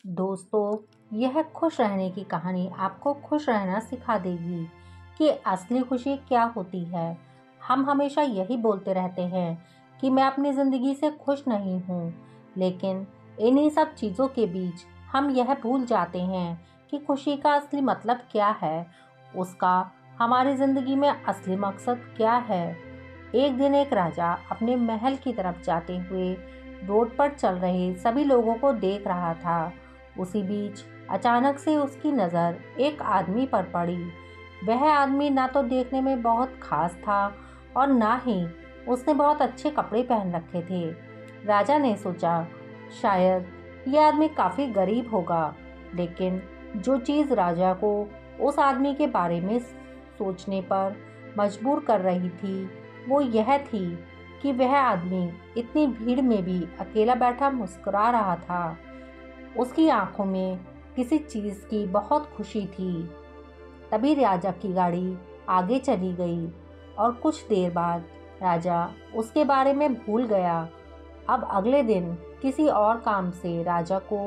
दोस्तों, यह खुश रहने की कहानी आपको खुश रहना सिखा देगी कि असली खुशी क्या होती है। हम हमेशा यही बोलते रहते हैं कि मैं अपनी ज़िंदगी से खुश नहीं हूँ, लेकिन इन्हीं सब चीज़ों के बीच हम यह भूल जाते हैं कि खुशी का असली मतलब क्या है, उसका हमारी ज़िंदगी में असली मकसद क्या है। एक दिन एक राजा अपने महल की तरफ जाते हुए रोड पर चल रहे सभी लोगों को देख रहा था। उसी बीच अचानक से उसकी नज़र एक आदमी पर पड़ी। वह आदमी ना तो देखने में बहुत खास था और ना ही उसने बहुत अच्छे कपड़े पहन रखे थे। राजा ने सोचा, शायद यह आदमी काफ़ी गरीब होगा, लेकिन जो चीज़ राजा को उस आदमी के बारे में सोचने पर मजबूर कर रही थी वो यह थी कि वह आदमी इतनी भीड़ में भी अकेला बैठा मुस्कुरा रहा था। उसकी आंखों में किसी चीज़ की बहुत खुशी थी। तभी राजा की गाड़ी आगे चली गई और कुछ देर बाद राजा उसके बारे में भूल गया। अब अगले दिन किसी और काम से राजा को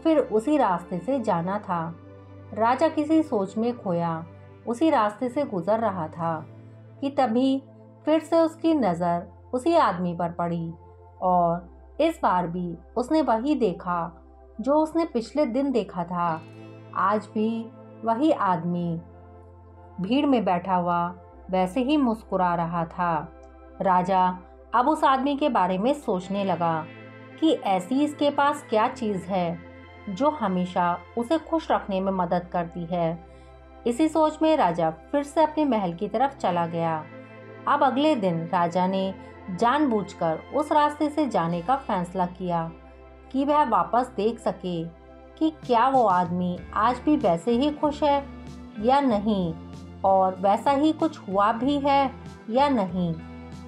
फिर उसी रास्ते से जाना था। राजा किसी सोच में खोया उसी रास्ते से गुजर रहा था कि तभी फिर से उसकी नज़र उसी आदमी पर पड़ी और इस बार भी उसने वही देखा जो उसने पिछले दिन देखा था। आज भी वही आदमी भीड़ में बैठा हुआ वैसे ही मुस्कुरा रहा था। राजा अब उस आदमी के बारे में सोचने लगा कि ऐसी इसके पास क्या चीज़ है जो हमेशा उसे खुश रखने में मदद करती है। इसी सोच में राजा फिर से अपने महल की तरफ चला गया। अब अगले दिन राजा ने जानबूझकर उस रास्ते से जाने का फैसला किया कि वह वापस देख सके कि क्या वो आदमी आज भी वैसे ही खुश है या नहीं, और वैसा ही कुछ हुआ भी है या नहीं।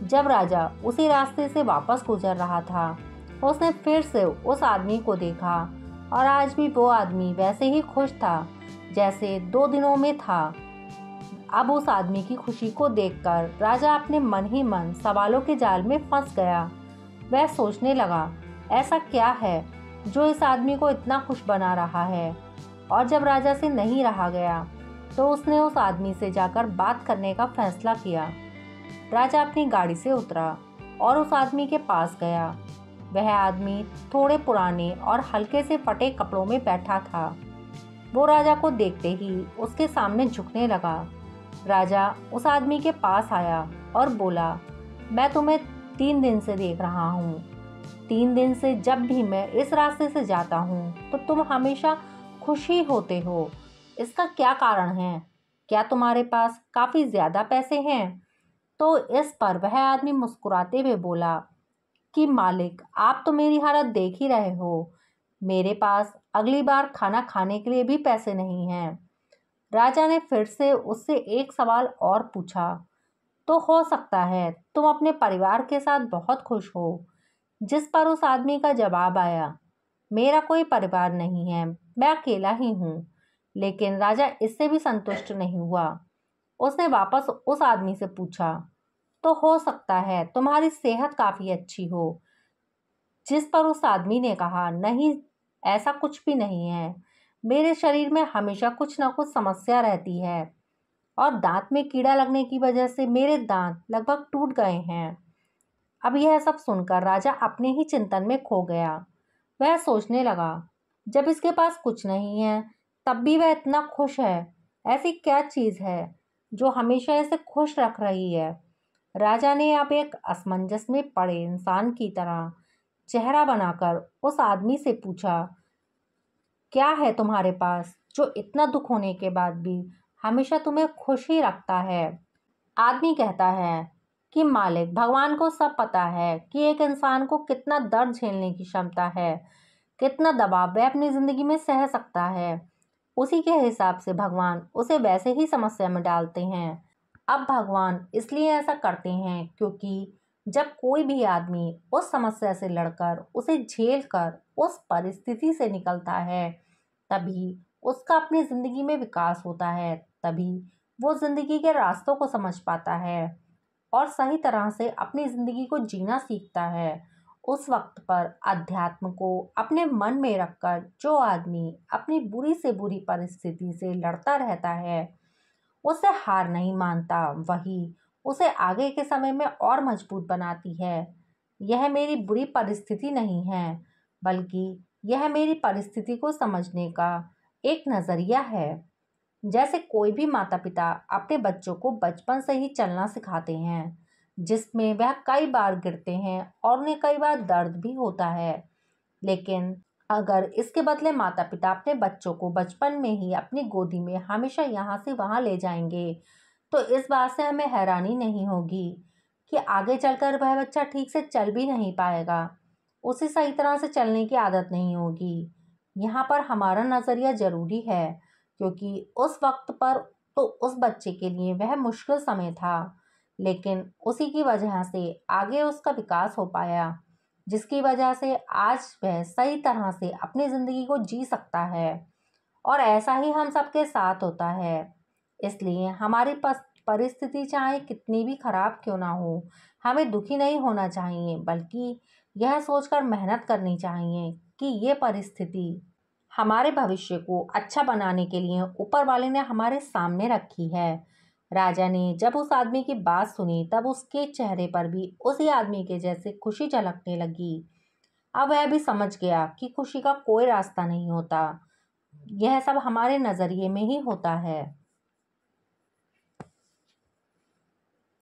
जब राजा उसी रास्ते से वापस गुजर रहा था, उसने फिर से उस आदमी को देखा और आज भी वो आदमी वैसे ही खुश था जैसे 2 दिनों में था। अब उस आदमी की खुशी को देखकर राजा अपने मन ही मन सवालों के जाल में फंस गया। वह सोचने लगा, ऐसा क्या है जो इस आदमी को इतना खुश बना रहा है। और जब राजा से नहीं रहा गया तो उसने उस आदमी से जाकर बात करने का फैसला किया। राजा अपनी गाड़ी से उतरा और उस आदमी के पास गया। वह आदमी थोड़े पुराने और हल्के से फटे कपड़ों में बैठा था। वो राजा को देखते ही उसके सामने झुकने लगा। राजा उस आदमी के पास आया और बोला, मैं तुम्हें 3 दिन से देख रहा हूँ। 3 दिन से जब भी मैं इस रास्ते से जाता हूँ तो तुम हमेशा खुश ही होते हो। इसका क्या कारण है? क्या तुम्हारे पास काफ़ी ज़्यादा पैसे हैं? तो इस पर वह आदमी मुस्कुराते हुए बोला कि मालिक, आप तो मेरी हालत देख ही रहे हो। मेरे पास अगली बार खाना खाने के लिए भी पैसे नहीं हैं। राजा ने फिर से उससे एक सवाल और पूछा, तो हो सकता है तुम अपने परिवार के साथ बहुत खुश हो। जिस पर उस आदमी का जवाब आया, मेरा कोई परिवार नहीं है, मैं अकेला ही हूँ। लेकिन राजा इससे भी संतुष्ट नहीं हुआ। उसने वापस उस आदमी से पूछा, तो हो सकता है तुम्हारी सेहत काफ़ी अच्छी हो। जिस पर उस आदमी ने कहा, नहीं, ऐसा कुछ भी नहीं है। मेरे शरीर में हमेशा कुछ ना कुछ समस्या रहती है और दांत में कीड़ा लगने की वजह से मेरे दांत लगभग टूट गए हैं। अब यह सब सुनकर राजा अपने ही चिंतन में खो गया। वह सोचने लगा, जब इसके पास कुछ नहीं है तब भी वह इतना खुश है। ऐसी क्या चीज़ है जो हमेशा इसे खुश रख रही है। राजा ने अब एक असमंजस में पड़े इंसान की तरह चेहरा बनाकर उस आदमी से पूछा, क्या है तुम्हारे पास जो इतना दुख होने के बाद भी हमेशा तुम्हें खुश ही रखता है। आदमी कहता है कि मालिक, भगवान को सब पता है कि एक इंसान को कितना दर्द झेलने की क्षमता है, कितना दबाव वह अपनी ज़िंदगी में सह सकता है। उसी के हिसाब से भगवान उसे वैसे ही समस्या में डालते हैं। अब भगवान इसलिए ऐसा करते हैं क्योंकि जब कोई भी आदमी उस समस्या से लड़कर उसे झेल कर उस परिस्थिति से निकलता है, तभी उसका अपनी ज़िंदगी में विकास होता है। तभी वो ज़िंदगी के रास्तों को समझ पाता है और सही तरह से अपनी ज़िंदगी को जीना सीखता है। उस वक्त पर अध्यात्म को अपने मन में रखकर जो आदमी अपनी बुरी से बुरी परिस्थिति से लड़ता रहता है, उसे हार नहीं मानता, वही उसे आगे के समय में और मजबूत बनाती है। यह मेरी बुरी परिस्थिति नहीं है, बल्कि यह मेरी परिस्थिति को समझने का एक नज़रिया है। जैसे कोई भी माता पिता अपने बच्चों को बचपन से ही चलना सिखाते हैं, जिसमें वह कई बार गिरते हैं और उन्हें कई बार दर्द भी होता है। लेकिन अगर इसके बदले माता पिता अपने बच्चों को बचपन में ही अपनी गोदी में हमेशा यहाँ से वहाँ ले जाएंगे, तो इस बात से हमें हैरानी नहीं होगी कि आगे चलकर वह बच्चा ठीक से चल भी नहीं पाएगा, उसे सही तरह से चलने की आदत नहीं होगी। यहाँ पर हमारा नज़रिया ज़रूरी है, क्योंकि उस वक्त पर तो उस बच्चे के लिए वह मुश्किल समय था, लेकिन उसी की वजह से आगे उसका विकास हो पाया, जिसकी वजह से आज वह सही तरह से अपनी ज़िंदगी को जी सकता है। और ऐसा ही हम सबके साथ होता है। इसलिए हमारी परिस्थिति चाहे कितनी भी खराब क्यों ना हो, हमें दुखी नहीं होना चाहिए, बल्कि यह सोचकर मेहनत करनी चाहिए कि ये परिस्थिति हमारे भविष्य को अच्छा बनाने के लिए ऊपर वाले ने हमारे सामने रखी है। राजा ने जब उस आदमी की बात सुनी, तब उसके चेहरे पर भी उसी आदमी के जैसे खुशी झलकने लगी। अब वह भी समझ गया कि खुशी का कोई रास्ता नहीं होता, यह सब हमारे नज़रिए में ही होता है।